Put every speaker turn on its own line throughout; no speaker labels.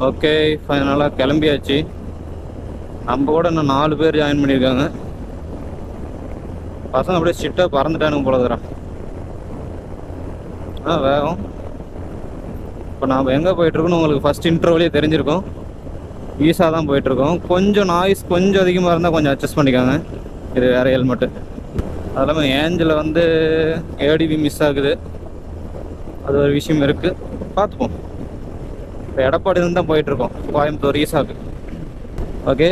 Okay, ஃபைனலாக கிளம்பியாச்சு. நம்ம கூட இன்னும் 4 பேர் ஜாயின் பண்ணியிருக்காங்க. பசங்க அப்படியே ஸ்ட்ரிக்டாக பறந்துட்டானுங்க போலதுறான். வேகம். இப்போ நாம் எங்கே போயிட்டுருக்கோன்னு உங்களுக்கு ஃபஸ்ட் இன்ட்ரோவிலே தெரிஞ்சிருக்கோம். ஈஸாக தான் போயிட்டுருக்கோம். கொஞ்சம் நாய்ஸ் கொஞ்சம் அதிகமாக இருந்தால் கொஞ்சம் அட்ஜஸ்ட் பண்ணிக்காங்க. இது வேறு ஹெல்மெட்டு. அது இல்லாமல் ஏஞ்சில் வந்து ஏடிவி மிஸ் ஆகுது. அது ஒரு விஷயம் இருக்குது, பார்த்துப்போம். இப்போ எடப்பாடியிலேருந்து தான் போயிட்டுருக்கோம் கோயம்புத்தூர் ஈசாக்கு. ஓகே,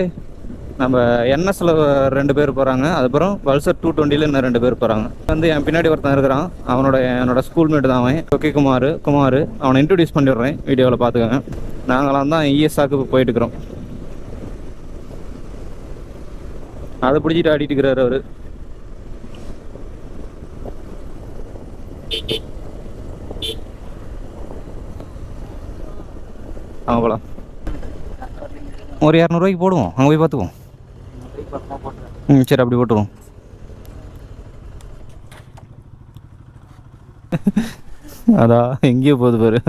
நம்ம என்எஸ்ல 2 பேர் போகிறாங்க. அதுக்கப்புறம் பல்சர் 220 இன்னும் 2 பேர் போகிறாங்க. வந்து என் பின்னாடி ஒருத்தன் இருக்கிறான். என்னோட ஸ்கூல்மேட் தான் அவன். ஓகே, குமார். அவனை இன்ட்ரடியூஸ் பண்ணிடுறேன், வீடியோவில் பார்த்துக்கோங்க. நாங்களாம் தான் இஎஸ்ஆக்கு போயிட்டு இருக்கிறோம். அதை பிடிச்சிட்டு ஆடிட்டு இருக்கிறாரு அவரு. போலாம். ஒரு 200 ரூபாய்க்கு போடுவோம், அங்கே போய் பார்த்துக்குவோம். சரி, அப்படி போட்டுருவோம். அதான் எங்கேயோ போகுது பாரு.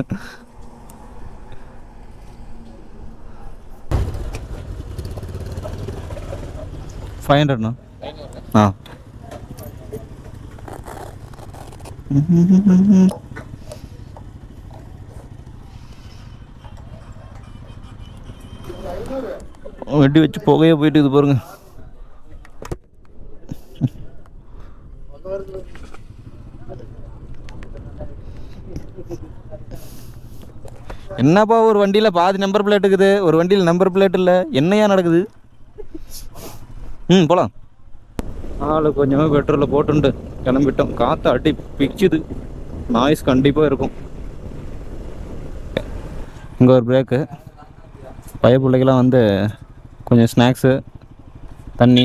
$500 வெட்டி வச்சு புகையே போயிட்டு இது பாருங்க. என்னப்பா, ஒரு வண்டியில் பாதி நம்பர் பிளேட் இருக்குது, ஒரு வண்டியில் நம்பர் பிளேட் இல்லை. என்னையா நடக்குது? போகலாம். ஆளு கொஞ்சமாக பெட்ரோலில் போட்டுண்டு கிளம்பிட்டோம். காற்று அடி பிச்சுது, நாய்ஸ் கண்டிப்பாக இருக்கும். இங்கே ஒரு பிரேக்கு. பைய பிள்ளைக்கெல்லாம் வந்து கொஞ்சம் ஸ்நாக்ஸு தண்ணி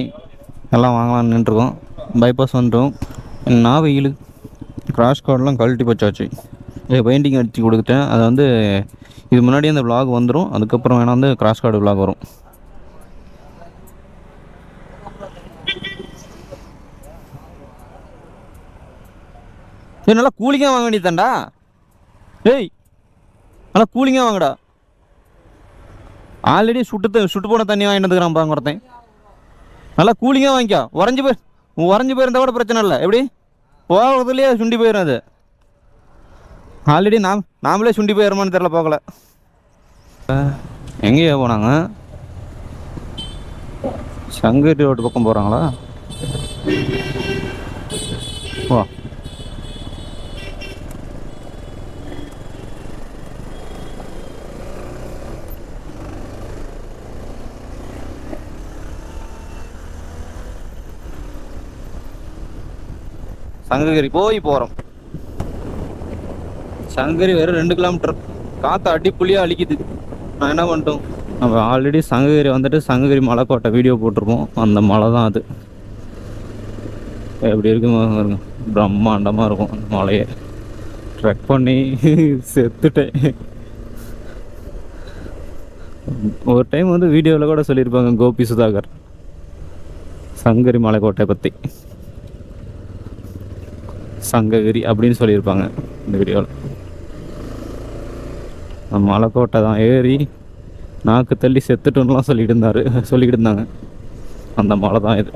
எல்லாம் வாங்கலாம்னு நின்றுருக்கோம். பைபாஸ் வந்துட்டோம். நான் வெயில் கிராஷ் கார்டெலாம் கழட்டி போச்சாச்சு. பெயிண்டிங் அடித்து கொடுத்துட்டேன். அதை வந்து இது முன்னாடியே அந்த விலாக் வந்துடும். அதுக்கப்புறம் வேணால் வந்து கிராஷ் கார்டு விலாக் வரும். நல்லா கூலிங்காக வாங்க வேண்டியதாண்டா. ஏய், நல்லா கூலிங்காக வாங்கடா. ஆல்ரெடி சுட்டு போன தண்ணி வாங்கிட்டு வந்துக்கிறான் பாங்க ஒருத்தன். நல்லா கூலிங்காக வாங்கிக்கோ. உறைஞ்சி போயிருந்தா கூட பிரச்சனை இல்லை. எப்படி போகிறதுலேயே சுண்டி போயிடும் அது. ஆல்ரெடி நாமளே சுண்டி போயிடுமான்னு தெரில, போகல. எங்கேயோ போனாங்க? சங்ககிரி ரோட்டு பக்கம் போகிறாங்களா? வா, சங்ககிரி போய் போகிறோம். சங்ககிரி வெறும் 2 கிலோமீட்டர். காற்று அடி புள்ளியாக அழிக்குது. நான் என்ன பண்ணிட்டோம், நம்ம ஆல்ரெடி சங்ககிரி வந்துட்டு சங்ககிரி மலைக்கோட்டை வீடியோ போட்டிருப்போம். அந்த மலை தான் அது. எப்படி இருக்குங்க, பிரம்மாண்டமாக இருக்கும் அந்த மலையை. ட்ரெக் பண்ணி செத்துட்டேன். ஒரு டைம் வந்து வீடியோவில் கூட சொல்லியிருப்பாங்க கோபி சுதாகர் சங்ககிரி மலைக்கோட்டை பற்றி. சங்ககிரி அப்படின்னு சொல்லியிருப்பாங்க இந்த வீடியோவில். மலைக்கோட்டை தான் ஏறி நாக்கு தள்ளி செத்துட்டோன்னெலாம் சொல்லிக்கிட்டு இருந்தாங்க. அந்த மலை தான் இது.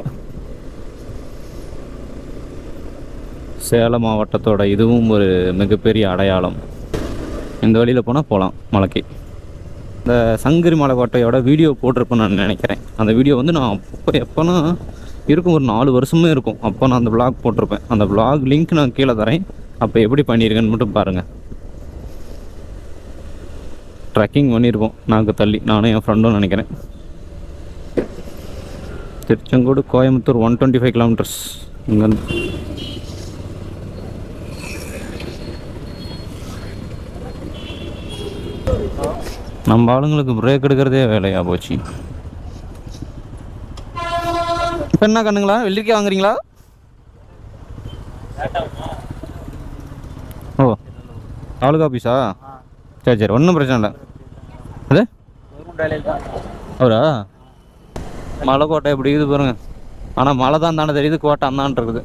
சேலம் மாவட்டத்தோட இதுவும் ஒரு மிகப்பெரிய அடையாளம். இந்த வழியில் போகலாம் மலைக்கு. இந்த சங்ககிரி மலைக்கோட்டையோட வீடியோ போட்டிருப்பேன்னு நான் நினைக்கிறேன். அந்த வீடியோ வந்து நான் எப்போனா இருக்கும், ஒரு 4 வருஷமே இருக்கும். அப்போ நான் அந்த விளாக் போட்டிருப்பேன். அந்த விளாக் லிங்க் நான் கீழே தரேன். அப்போ எப்படி பண்ணியிருக்கேன்னு மட்டும் பாருங்கள். ட்ரெக்கிங் பண்ணியிருப்போம் நாக்கு தள்ளி, நானும் என் ஃப்ரெண்டும் நினைக்கிறேன். திருச்செங்கோடு கோயம்புத்தூர் 125 கிலோமீட்டர்ஸ் இங்கேருந்து. நம்ம ஆளுங்களுக்கு பிரேக் எடுக்கிறதே வேலையாக போச்சு. இப்போ என்ன கண்ணுங்களா, வெள்ளரிக்காய் வாங்குறீங்களா? ஓ, தாலுகா ஆஃபீஸா? சரி, ஒன்றும் பிரச்சனை இல்லை. அது அவரா? மலைக்கோட்டை எப்படி இருக்குது பாருங்க. ஆனால் மலை தான் தானே தெரியுது, கோட்டை அந்தான்னு இருக்குது.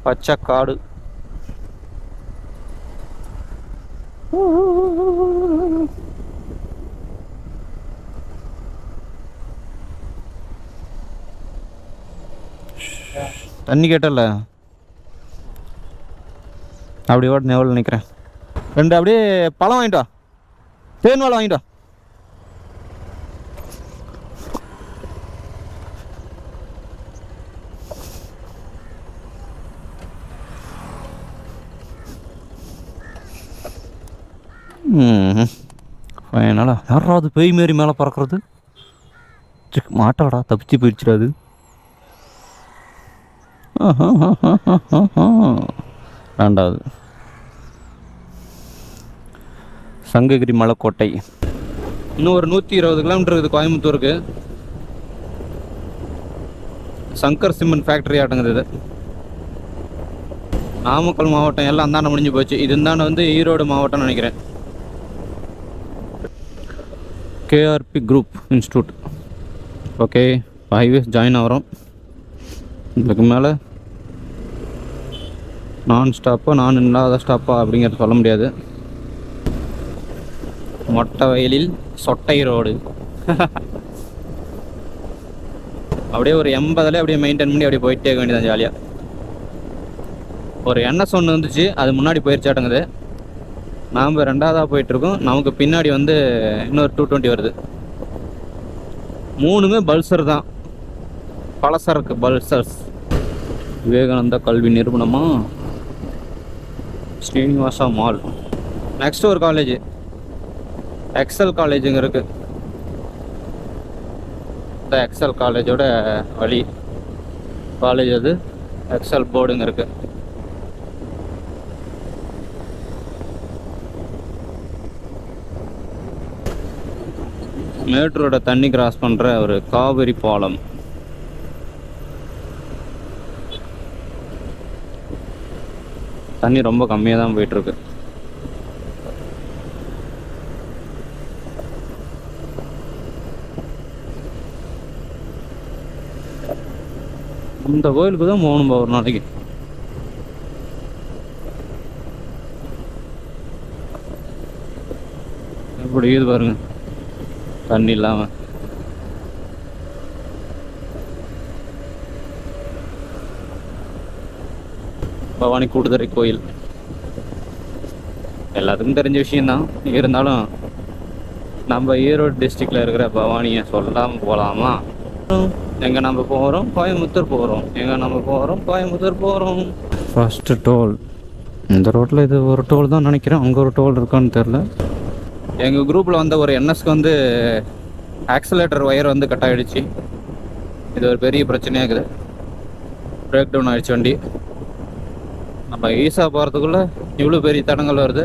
பச்சை காடு. தண்ணி கேட்டல அப்படி ஓட்டு எவ்வளோ நிற்கிறேன். 2 அப்படியே பழம் வாங்கிட்டு வா, தேன் வாழை வாங்கிட்டு வா. ஃபைனலா யாராவது பேய் மாரி மேலே பறக்கிறது? மாட்டாடா, தப்பிச்சு போயிடுச்சிடாது. ரெண்டாவது சங்ககிரி மலைக்கோட்டை. இன்னும் ஒரு 120 கிலோமீட்டர் இருக்குது கோயம்புத்தூருக்கு. சங்கர் சிமெண்ட் ஃபேக்ட்ரி ஆட்டங்குது இது. நாமக்கல் மாவட்டம் எல்லாம் அந்தாண்ட முடிஞ்சு போச்சு. இது இந்தாண்ட வந்து ஈரோடு மாவட்டம்னு நினைக்கிறேன். KRP group institute. Okay, highways join ஆகிறோம். இதுக்கு மேலே நான் ஸ்டாப்பா நான் இல்லாத ஸ்டாப்பா அப்படிங்கிறத சொல்ல முடியாது. மொட்டை வயலில் சொட்டை ரோடு. அப்படியே ஒரு 80 அப்படியே மெயின்டைன் பண்ணி அப்படியே போயிட்டே இருக்க வேண்டியதான் ஜாலியாக. ஒரு NS ஒன்று வந்துச்சு, அது முன்னாடி போயிடுச்சாட்டங்குது. நாம் 2ஆவதாக போயிட்டுருக்கோம். நமக்கு பின்னாடி வந்து இன்னொரு 220 வருது. 3மே பல்சர் தான், பலசரக்கு பல்சர்ஸ். விவேகானந்தா கல்வி நிறுவனமா, ஸ்ரீனிவாசா மால். நெக்ஸ்ட் ஒரு காலேஜ் எக்ஸல் காலேஜுங்க இருக்குது. இந்த எக்ஸல் காலேஜோட வழி காலேஜ் அது எக்ஸல் போர்டுங்க இருக்குது. மேட்டூரோட தண்ணி கிராஸ் பண்ணுற ஒரு காவிரி பாலம். தண்ணி ரொம்ப கம்மியாக தான் போயிட்டுருக்கு. இந்த கோயிலுக்கு தான் போகணும் ஒரு நாளைக்கு. எப்படி இது பாருங்க, தண்ணி இல்லாமல். பவானி கூடுதுறை கோயில் எல்லாத்துக்கும் தெரிஞ்ச விஷயந்தான். இருந்தாலும் நம்ம ஈரோடு டிஸ்ட்ரிக்டில் இருக்கிற பவானியை சொல்லாமல் போகலாமா? எங்கே நம்ம போகிறோம்? கோயம்புத்தூர் போகிறோம். எங்கே நம்ம போகிறோம்? கோயம்புத்தூர் போகிறோம். ஃபஸ்ட்டு டோல் இந்த ரோட்டில். இது ஒரு டோல் தான் நினைக்கிறேன். அங்கே ஒரு டோல் இருக்கான்னு தெரில. எங்கள் குரூப்பில் வந்த ஒரு NSக்கு வந்து ஆக்சிலேட்டர் ஒயர் வந்து கட் ஆகிடுச்சு. இது ஒரு பெரிய பிரச்சனையாக இருக்குது. பிரேக் டவுன் ஆகிடுச்சு வண்டி. நம்ம ஈசா போகிறதுக்குள்ளே இவ்வளோ பெரிய தடங்கள் வருது.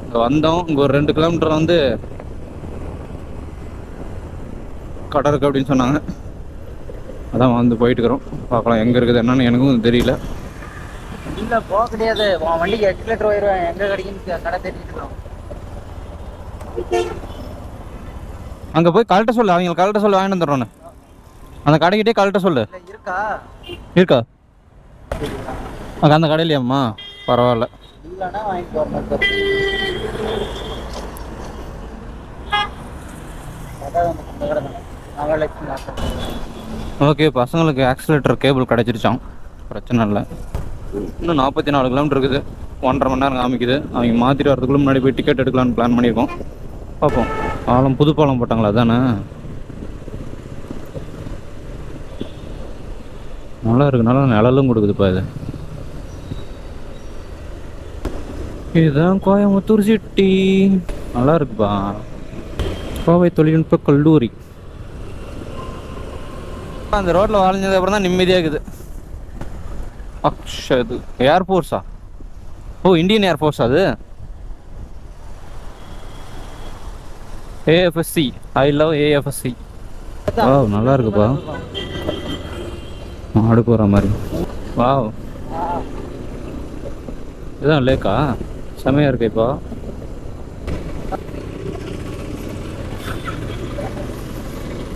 இங்கே வந்தோம், இங்கே ஒரு 2 கிலோமீட்டர் வந்து கடை இருக்குது அப்படின்னு சொன்னாங்க. அதான் வந்து போயிட்டுக்கிறோம். பார்க்கலாம் எங்கே இருக்குது என்னன்னு எனக்கும் தெரியல.
இல்லை போக கிடையாது, வண்டிக்கு ஆக்சிலேட்டர் ஒயர் எங்கே கிடைக்குன்னு கடை தெரிஞ்சுக்கலாம்.
அங்கே போய் கலட்ட சொல்லு, அவங்க கலட்ட சொல்லி வாங்கிட்டு வந்துடுறோன்னு. அந்த கடைக்கிட்டே கலட்ட சொல்லு.
இருக்கா
இருக்கா அங்கே அந்த கடையிலையாம்மா? பரவாயில்ல.
இல்லைன்னா வாங்கிட்டு வரணும்.
ஓகே, பசங்களுக்கு ஆக்சிலேட்டர் கேபிள் கிடச்சிருச்சான், பிரச்சனை இல்லை. இன்னும் 44 கிலோமீட்டர் இருக்குது. 1.5 மணி நேரம் காமிக்குது. அவங்க மாற்றிட்டு வரதுக்குள்ளே முன்னாடி போய் டிக்கெட் எடுக்கலான்னு பிளான் பண்ணியிருக்கோம். பார்ப்போம். பாலம் புது பாலம் போட்டாங்களா? அதானே, நல்லா இருக்கு. நல்லா நிழலும் கொடுக்குதுப்பா. இதுதான் கோயம்புத்தூர் சிட்டி. நல்லா இருக்குப்பா. கோவை தொழில்நுட்ப கல்லூரி. அந்த ரோட்டில் வாழ்ந்தது அப்புறம் தான் நிம்மதியாக இருக்குது. இது ஏர்ஃபோர்ஸா? ஓ, இந்தியன் ஏர்ஃபோர்ஸ் அது. AFSC. I love AFSC. Wow, நல்லா இருக்குப்பா. மாடு போகிற மாதிரி. வாவ், இதுதான் லேக்கா? செமையாக இருக்கு. இப்போ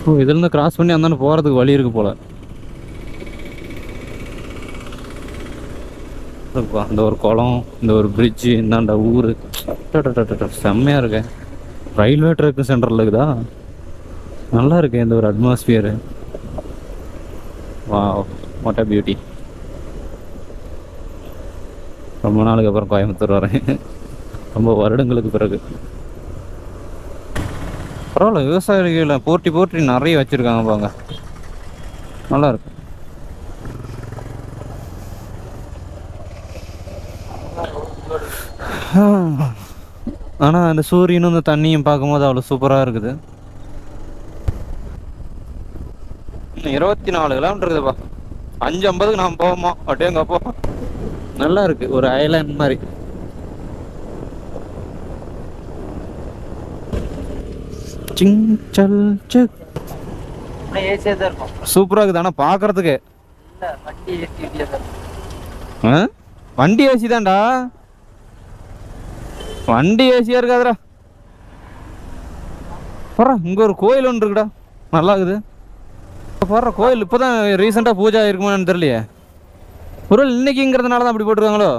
ஓ, இதுலேருந்து கிராஸ் பண்ணி அந்தாண்ட போகிறதுக்கு வழி இருக்கு போல இருக்குப்பா. இந்த ஒரு குளம், இந்த ஒரு பிரிட்ஜு, இந்தாண்ட ஊர். செம்மையாக இருக்கு. ரயில்வே ட்ராக் சென்டரில் இருக்குதா? நல்லா இருக்கு இந்த ஒரு atmosphere. Wow, what a beauty. ரொம்ப நாளுக்கு அப்புறம் கோயம்புத்தூர் வரேன், ரொம்ப வருடங்களுக்கு பிறகு. பரவாயில்ல, விவசாயிகளை போட்டி போட்டி நிறைய வச்சுருக்காங்க பாங்க, நல்லா இருக்கு. ஆனால் அந்த சூரியனும் இந்த தண்ணியும் பார்க்கும்போது அவ்வளோ சூப்பராக இருக்குது. 24 கிலோமீட்டர் இருக்குதுப்பா. 5:50க்கு நாம் போவோமா? அப்படியேங்கப்போ நல்லா இருக்கு, ஒரு ஐலாண்ட் மாதிரி.
ஏசியா தான் இருக்கும்.
சூப்பராக இருக்குது ஆனால் பார்க்கறதுக்கு.
இல்ல, வண்டி ஏசி இல்லையா தான்.
வண்டி ஏசி தான்டா, வண்டி ஏசியா இருக்காதுடா. போறா, இங்க ஒரு கோயில் ஒன்று இருக்குடா, நல்லா இருக்குது. போடுற கோயில் இப்போதான் ரீசெண்டாக பூஜை இருக்குமான்னு தெரியலையே. ஒரு இன்னைக்குங்கிறதுனால தான் அப்படி போட்டிருக்காங்களோ.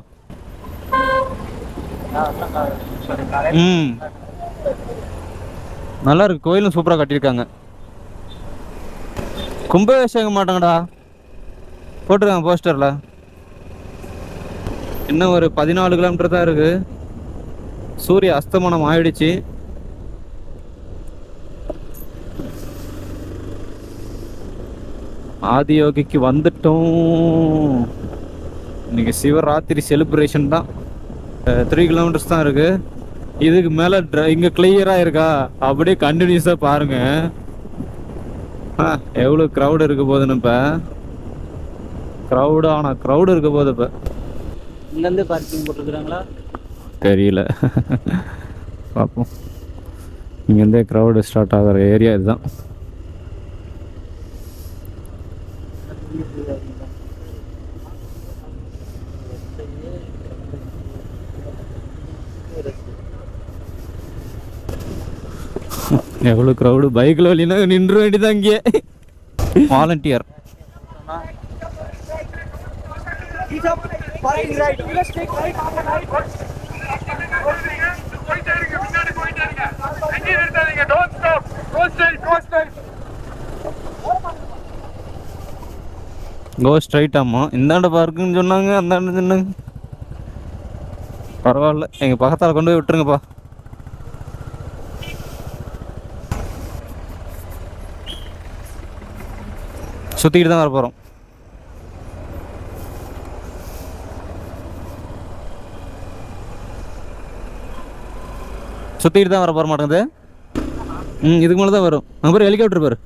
ம், நல்லா இருக்கு, கோயிலும் சூப்பராக கட்டியிருக்காங்க. கும்பாபிஷேகம் மாட்டாங்கடா போட்டிருக்காங்க போஸ்டரில். இன்னும் ஒரு 14 கிலோமீட்டர் தான் இருக்கு. சூரிய அஸ்தமனம் ஆயிடுச்சு. ஆதியோகிக்கு வந்துட்டோம். இன்னைக்கு சிவராத்திரி செலிப்ரேஷன் தான். 3 கிலோமீட்டர்ஸ் தான் இருக்கு. இதுக்கு மேல இங்க கிளியரா இருக்கா, அப்படியே கண்டினியூஸா பாருங்க. எவ்வளவு க்ரௌட் இருக்க போகுதுன்னு. இப்ப க்ரௌடு இருக்க போகுது. இப்ப
இங்கேருந்து பார்க்கிங் போட்டுருக்குறாங்களா
தெரியல, பார்ப்போம். இங்கேருந்தே க்ரௌடு ஸ்டார்ட் ஆகிற ஏரியா இதுதான். எவ்வளோ க்ரௌடு. பைக்கில் வழினா நின்று வேண்டியதான் இங்கே. வாலண்டியர். Go straight. ஆமாம், இந்தாண்ட பார்க்குன்னு சொன்னாங்க, அந்தாண்ட சொன்னாங்க. பரவாயில்ல, எங்கள் பக்கத்தால் கொண்டு போய் விட்டுருங்கப்பா. சுற்றிக்கிட்டு தான் வர போகிறோம். சுற்றிக்கிட்டு தான் வர போகிற மாட்டேங்குது. இதுக்கு மேலே தான் வரும். அங்கே பேர் ஹெலிகாப்டர் பேர்.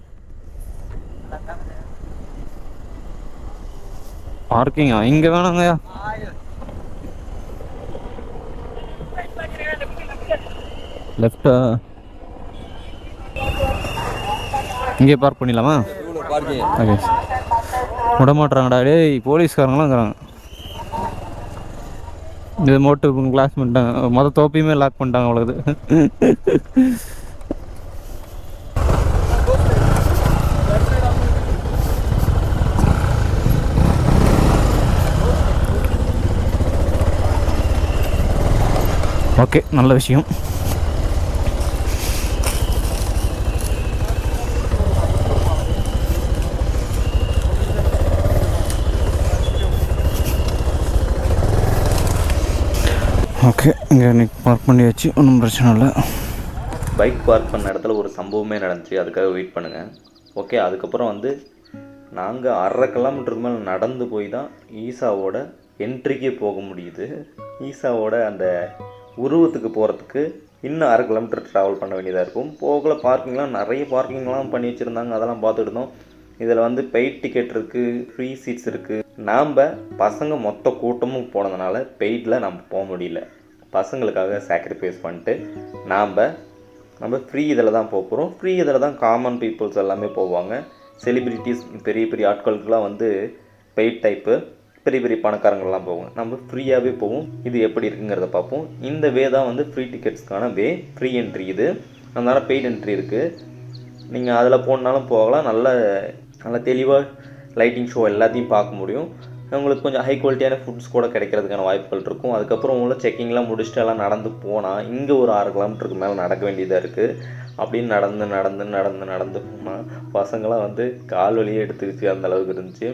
பார்க்கிங்கா இங்கே வேணாங்கய்யா. லெஃப்டா? இங்கே பார்க் பண்ணிடலாமா? ஓகே, விட மாட்டுறாங்கடா. டேய், போலீஸ்காரங்களாம் இருக்கிறாங்க. இது மோட்டு கிளாஸ் பண்ணிட்டாங்க, மொதல் தோப்பையுமே லாக் பண்ணிட்டாங்க அவ்வளோது. ஓகே, நல்ல விஷயம். ஓகே, இங்கே இன்னைக்கு பார்க் பண்ணியாச்சு, ஒன்றும் பிரச்சனை இல்லை.
பைக் பார்க் பண்ண இடத்துல ஒரு சம்பவமே நடந்துச்சு, அதுக்காக வெயிட் பண்ணுங்கள். ஓகே, அதுக்கப்புறம் வந்து நாங்கள் 1/2 கிலோமீட்டருக்கு மேலே நடந்து போய் தான் ஈசாவோட என்ட்ரிக்கே போக முடியுது. ஈசாவோட அந்த உருவத்துக்கு போகிறதுக்கு இன்னும் 1/2 கிலோமீட்டர் ட்ராவல் பண்ண வேண்டியதாக இருக்கும். போகல பார்க்கிங்லாம் நிறைய பார்க்கிங்லாம் பண்ணி வச்சுருந்தாங்க, அதெல்லாம் பார்த்துட்டு இருந்தோம். இதில் வந்து பெய்ட் டிக்கெட் இருக்குது, ஃப்ரீ சீட்ஸ் இருக்குது. நாம் பசங்க மொத்த கூட்டமும் போனதுனால பெய்டில் நம்ம போக முடியல. பசங்களுக்காக சாக்ரிஃபைஸ் பண்ணிட்டு நம்ம ஃப்ரீ இதில் தான் போகிறோம். ஃப்ரீ இதில் தான் காமன் பீப்புள்ஸ் எல்லாமே போவாங்க. செலிப்ரிட்டிஸ், பெரிய பெரிய ஆட்களுக்கெலாம் வந்து பெய்ட் டைப்பு, பெரிய பெரிய பணக்காரங்கள்லாம் போவோம். நம்ம ஃப்ரீயாகவே போவோம். இது எப்படி இருக்குங்கிறத பார்ப்போம். இந்த வே தான் வந்து ஃப்ரீ டிக்கெட்ஸ்க்கான வே, ஃப்ரீ என்ட்ரி. இது அதனால் பெய்ட் என்ட்ரி இருக்குது. நீங்கள் அதில் போனாலும் போகலாம். நல்ல தெளிவாக லைட்டிங் ஷோ எல்லாத்தையும் பார்க்க முடியும். உங்களுக்கு கொஞ்சம் ஹை குவாலிட்டியான ஃபுட்ஸ் கூட கிடைக்கிறதுக்கான வாய்ப்புகள் இருக்கும். அதுக்கப்புறம் உங்களை செக்கிங்லாம் முடிச்சுட்டு எல்லாம் நடந்து போனால் இங்கே ஒரு 6 கிலோமீட்டருக்கு மேலே நடக்க வேண்டியதாக இருக்குது. அப்படின்னு நடந்து போனால் பசங்களாம் வந்து கால் வலியே எடுத்துக்கிச்சு, அந்தளவுக்கு இருந்துச்சு.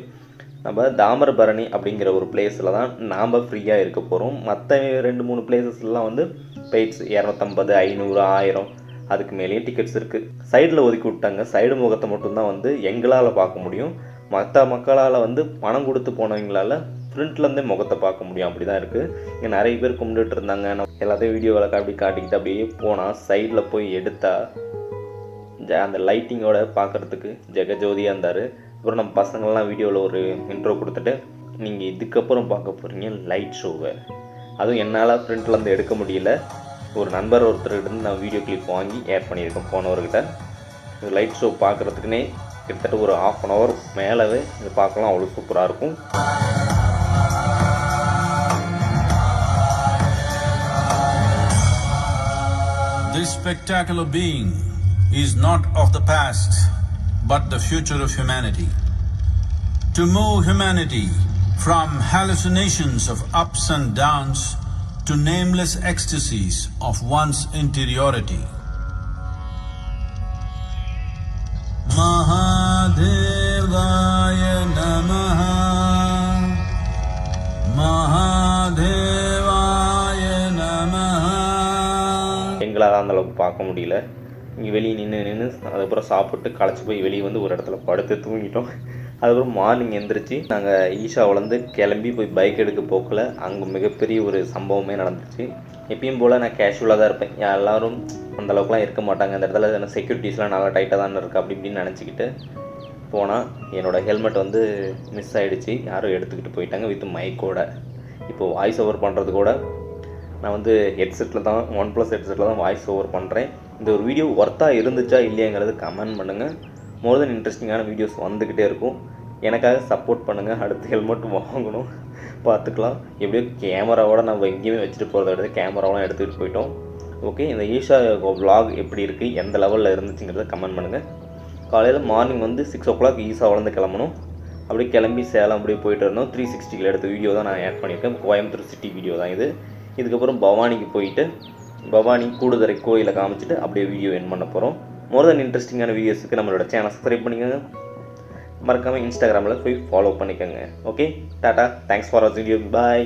நம்ம தாமிரபரணி அப்படிங்கிற ஒரு பிளேஸில் தான் நாம் ஃப்ரீயாக இருக்க போகிறோம். மற்ற 2-3 பிளேசஸ்லாம் வந்து பெய்ட்ஸ் 250, 500, 1000 அதுக்கு மேலேயே டிக்கெட்ஸ் இருக்குது. சைடில் ஒதுக்கி விட்டாங்க. சைடு முகத்தை மட்டும்தான் வந்து எங்களால் பார்க்க முடியும். மற்ற மக்களால் வந்து பணம் கொடுத்து போனவங்களால் ஃப்ரண்ட்லேருந்தே முகத்தை பார்க்க முடியும். அப்படி தான் இருக்குது. இங்கே நிறைய பேர் கும்பிட்டுட்டு இருந்தாங்க. நான் எல்லாத்தையும் வீடியோவில் அப்படி காட்டிக்கிட்டு அப்படியே போனால் சைடில் போய் எடுத்தால் அந்த லைட்டிங்கோட பார்க்குறதுக்கு ஜெகஜோதியாக இருந்தார். அப்புறம் நம்ம பசங்கள்லாம் வீடியோவில் ஒரு இன்ட்ரோ கொடுத்துட்டு, நீங்கள் இதுக்கப்புறம் பார்க்க போகிறீங்க லைட் ஷோவை. அதுவும் என்னால் ஃப்ரண்ட்லேருந்து எடுக்க முடியல. ஒரு நண்பர் ஒருத்தர்கிட்ட நான் வீடியோ கிளிப் வாங்கி ஏர் பண்ணியிருக்கேன் போனவர்கிட்ட. இது லைட் ஷோ பார்க்குறதுக்குன்னே கிட்டத்தட்ட ஒரு 1/2 hour மேலவே இது பார்க்கலாம். அவ்வளோ சூப்பராக இருக்கும்.
This spectacular being is not of the past, but the future of humanity. To move humanity from hallucinations of ups and downs to nameless ecstasies of one's interiority. Mahadevaya Namaha, Mahadevaya Namaha.
எங்களால் அந்தளவுக்கு பார்க்க முடியல. இங்கே வெளியே நின்று அதுக்கப்புறம் சாப்பிட்டு களைச்சி போய் வெளியே வந்து ஒரு இடத்துல படுத்து தூங்கிட்டோம். அதுக்கப்புறம் மார்னிங் எழுந்திரிச்சு நாங்கள் ஈஷாவிலேருந்து கிளம்பி போய் பைக் எடுக்க போக்கில் அங்கே மிகப்பெரிய ஒரு சம்பவமே நடந்துச்சு. எப்பயும் போல் நான் கேஷுவலாக தான் இருப்பேன். எல்லோரும் அந்தளவுக்குலாம் இருக்க மாட்டாங்க. அந்த இடத்துல செக்யூரிட்டிஸ்லாம் நல்லா டைட்டாக தான் இருக்குது அப்படி இப்படின்னு நினச்சிக்கிட்டு போனால் என்னோடய ஹெல்மெட் வந்து மிஸ் ஆகிடுச்சு. யாரும் எடுத்துக்கிட்டு போயிட்டாங்க வித் மைக்கோட. இப்போது வாய்ஸ் ஓவர் பண்ணுறது கூட நான் வந்து ஹெட்செட்டில் தான் OnePlus ஹெட்செட்டில் தான் வாய்ஸ் ஓவர் பண்ணுறேன். இந்த ஒரு வீடியோ ஒர்த்தாக இருந்துச்சா இல்லையாங்கிறது கமெண்ட் பண்ணுங்கள். மோர் தென் இன்ட்ரெஸ்டிங்கான வீடியோஸ் வந்துக்கிட்டே இருக்கும். எனக்காக சப்போர்ட் பண்ணுங்கள். அடுத்து ஹெல்மெட் வாங்கணும், பார்த்துக்கலாம். எப்படியோ கேமராவோட நம்ம எங்கேயுமே வச்சுட்டு போகிறத விட கேமராவெலாம் எடுத்துகிட்டு போயிட்டோம். ஓகே, இந்த ஈஷா vlog எப்படி இருக்குது, எந்த லெவலில் இருந்துச்சுங்கிறத கமெண்ட் பண்ணுங்கள். காலையில் மார்னிங் வந்து 6 o'clock ஈஷாவிலேருந்து கிளம்பணும். அப்படியே கிளம்பி சேலம் அப்படியே போயிட்டு இருந்தோம். 360 எடுத்த வீடியோ தான் நான் ஆட் பண்ணியிருக்கேன். கோயம்புத்தூர் சிட்டி வீடியோ தான் இது. இதுக்கப்புறம் பவானிக்கு போயிட்டு பவானி கூடுதுறை கோயிலை காமிச்சிட்டு அப்படியே வீடியோ என் பண்ண போகிறோம். மோர் தென் இன்ட்ரெஸ்டிங்கான வீடியோஸுக்கு நம்மளோட சேனல் சப்ஸ்கிரைப் பண்ணிக்கோங்க. மறக்காமல் இன்ஸ்டாகிராமில் போய் ஃபாலோ பண்ணிக்கோங்க. ஓகே, டாட்டா, தேங்க்ஸ் ஃபார் வாட்சிங் வீடியோ, பாய்.